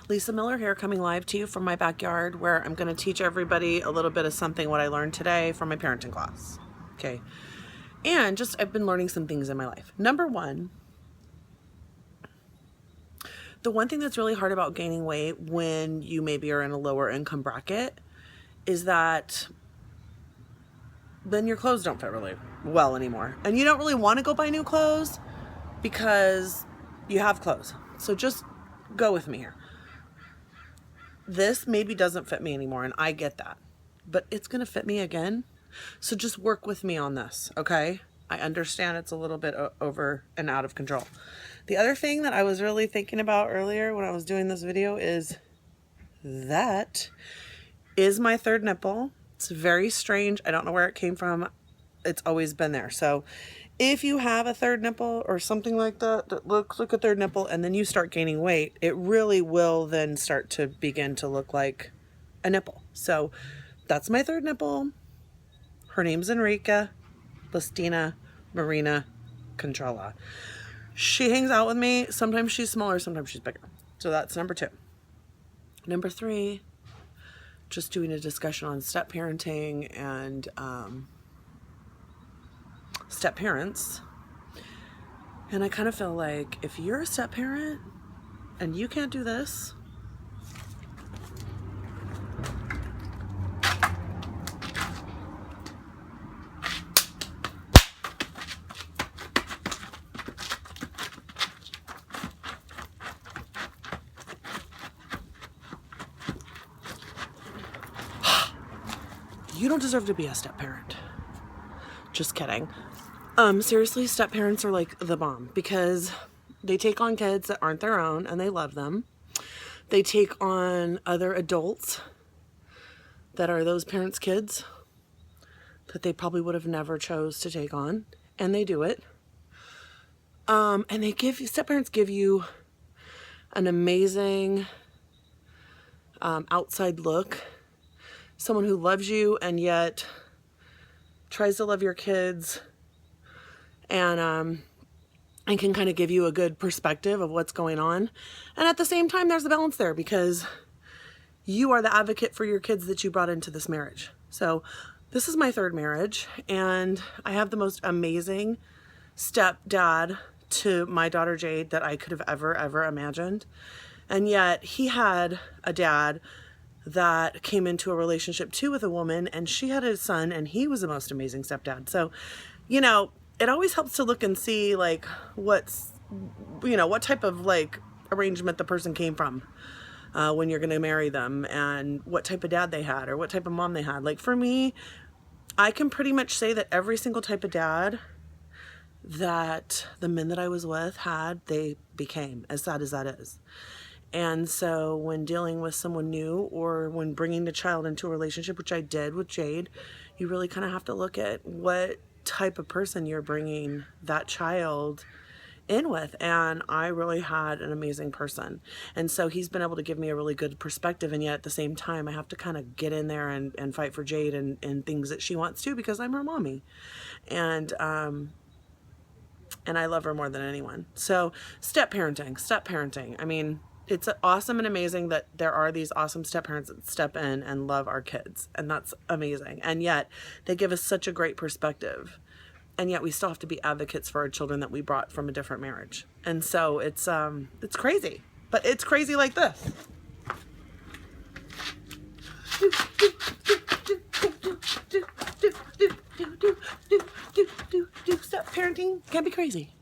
Lisa Miller here, coming live to you from my backyard, where I'm going to teach everybody a little bit of something what I learned today from my parenting class. Okay. And just I've been learning some things in my life. Number one, the one thing that's really hard about gaining weight when you maybe are in a lower income bracket is that then your clothes don't fit really well anymore. And you don't really want to go buy new clothes because you have clothes. So just go with me here. This maybe doesn't fit me anymore, and I get that. But it's going to fit me again. So just work with me on this, okay? I understand it's a little bit over and out of control. The other thing that I was really thinking about earlier when I was doing this video is that is my third nipple. It's very strange. I don't know where it came from. It's always been there. So if you have a third nipple or something like that, that looks like a third nipple, and then you start gaining weight, it really will then start to begin to look like a nipple. So that's my third nipple. Her name's Enrica Listina Marina Controlla. She hangs out with me. Sometimes she's smaller, sometimes she's bigger. So that's number two. Number three, just doing a discussion on step parenting and step parents. And I kind of feel like if you're a step parent and you can't do this, you don't deserve to be a step parent. Just kidding. Seriously, step parents are like the bomb because they take on kids that aren't their own and they love them. They take on other adults that are those parents' kids that they probably would have never chose to take on, and they do it. And they step parents give you an amazing outside look. Someone who loves you and yet tries to love your kids and can kind of give you a good perspective of what's going on. And at the same time, there's a balance there because you are the advocate for your kids that you brought into this marriage. So this is my third marriage, and I have the most amazing stepdad to my daughter Jade that I could have ever imagined. And yet he had a dad that came into a relationship too with a woman, and she had a son, and he was the most amazing stepdad. So, you know, it always helps to look and see like what type of like arrangement the person came from when you're going to marry them, and what type of dad they had or what type of mom they had. Like for me, I can pretty much say that every single type of dad that the men that I was with had, they became, as sad as that is. And so when dealing with someone new or when bringing the child into a relationship, which I did with Jade, you really kind of have to look at what type of person you're bringing that child in with. And I really had an amazing person. And so he's been able to give me a really good perspective. And yet at the same time, I have to kind of get in there and fight for Jade and things that she wants to, because I'm her mommy. And I love her more than anyone. So step parenting. I mean, it's awesome and amazing that there are these awesome step parents that step in and love our kids. And that's amazing. And yet they give us such a great perspective. And yet we still have to be advocates for our children that we brought from a different marriage. And so it's crazy, but it's crazy like this. Step parenting can be crazy.